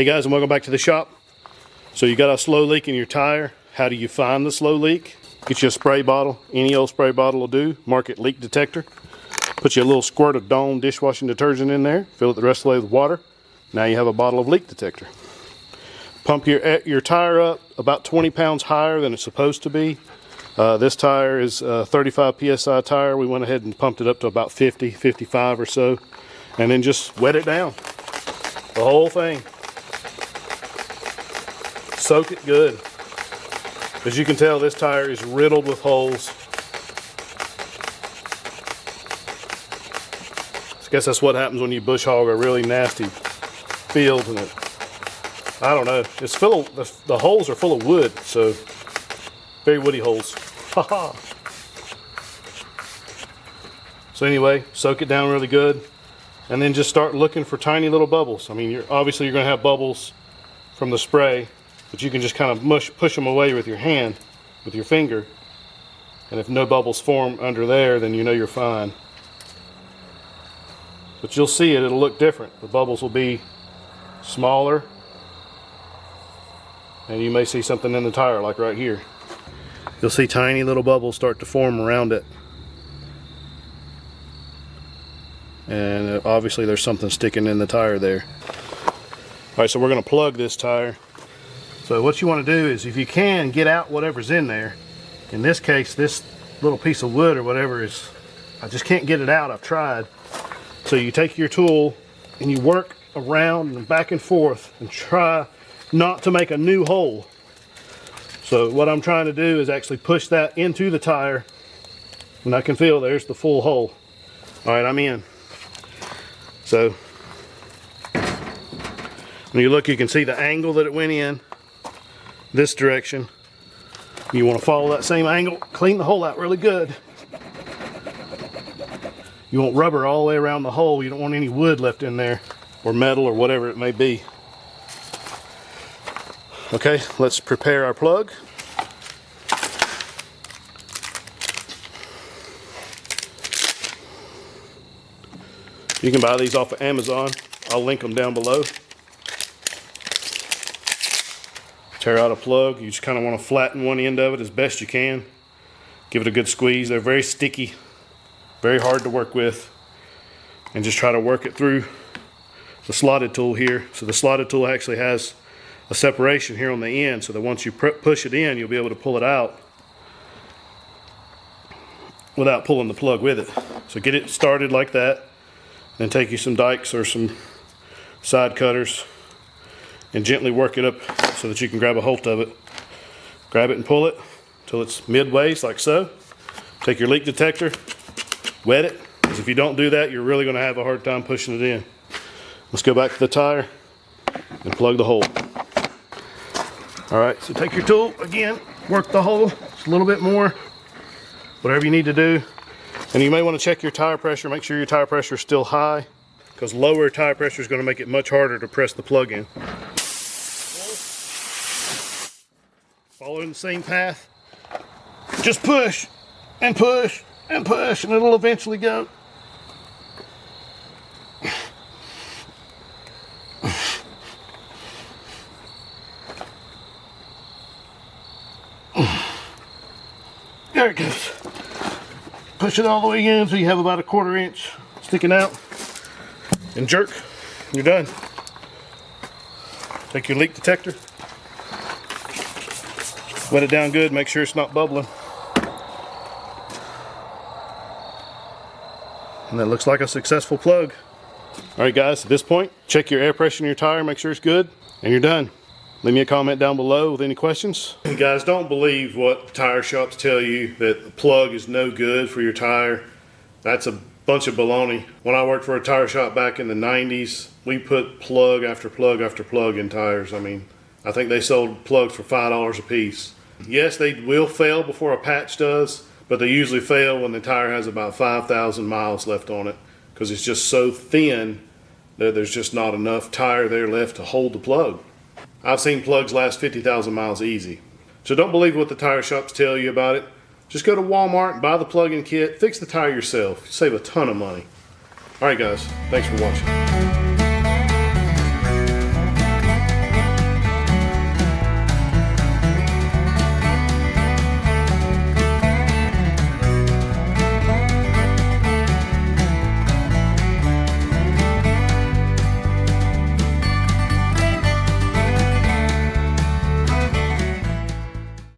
Hey guys, and welcome back to the shop. So you got a slow leak in your tire. How do you find the slow leak? Get you a spray bottle. Any old spray bottle will do. Mark it leak detector. Put you a little squirt of Dawn dishwashing detergent in there. Fill it the rest of the way with water. Now you have a bottle of leak detector. Pump your tire up about 20 pounds higher than it's supposed to be. This tire is a 35 psi tire. We went ahead and pumped it up to about 50, 55 or so. And then just wet it down. The whole thing. Soak it good. As you can tell, this tire is riddled with holes. I guess that's what happens when you bush hog a really nasty field. And I don't know, it's full of, the holes are full of wood, so very woody holes. Haha. So anyway, soak it down really good, and then just start looking for tiny little bubbles. I mean, obviously you're going to have bubbles from the spray, but you can just kind of push them away with your hand, with your finger. And if no bubbles form under there, then you know you're fine. But you'll see it'll look different. The bubbles will be smaller. And you may see something in the tire, like right here. You'll see tiny little bubbles start to form around it. And obviously there's something sticking in the tire there. Alright, so we're going to plug this tire. So what you want to do is, if you can, get out whatever's in there. In this case, this little piece of wood or whatever is, I just can't get it out. I've tried. So you take your tool and you work around and back and forth and try not to make a new hole. So what I'm trying to do is actually push that into the tire, and I can feel there's the full hole. All right, I'm in. So when you look, you can see the angle that it went in this direction. You want to follow that same angle, clean the hole out really good. You want rubber all the way around the hole. You don't want any wood left in there, or metal, or whatever it may be. Okay, let's prepare our plug. You can buy these off of Amazon. I'll link them down below. Tear out a plug. You just kind of want to flatten one end of it as best you can. Give it a good squeeze. They're very sticky, very hard to work with. And just try to work it through the slotted tool here. So the slotted tool actually has a separation here on the end, so that once you push it in, you'll be able to pull it out without pulling the plug with it. So get it started like that. Then take you some dikes or some side cutters and gently work it up so that you can grab a hold of it. Grab it and pull it until it's midways, like so. Take your leak detector, wet it, because if you don't do that, you're really going to have a hard time pushing it in. Let's go back to the tire and plug the hole. Alright, so take your tool, again, work the hole just a little bit more, whatever you need to do. And you may want to check your tire pressure, make sure your tire pressure is still high, because lower tire pressure is going to make it much harder to press the plug in. Following the same path, just push and push and push, and it'll eventually go. There it goes. Push it all the way in so you have about a 1/4 inch sticking out, and jerk. You're done. Take your leak detector, wet it down good, make sure it's not bubbling. And that looks like a successful plug. Alright guys, at this point, check your air pressure in your tire, make sure it's good, and you're done. Leave me a comment down below with any questions. You guys, don't believe what tire shops tell you that the plug is no good for your tire. That's a bunch of baloney. When I worked for a tire shop back in the 90s, we put plug after plug after plug in tires. I mean, I think they sold plugs for $5 a piece. Yes, they will fail before a patch does, but they usually fail when the tire has about 5,000 miles left on it, because it's just so thin that there's just not enough tire there left to hold the plug. I've seen plugs last 50,000 miles easy. So don't believe what the tire shops tell you about it. Just go to Walmart, buy the plug-in kit, fix the tire yourself. Save a ton of money. Alright guys, thanks for watching.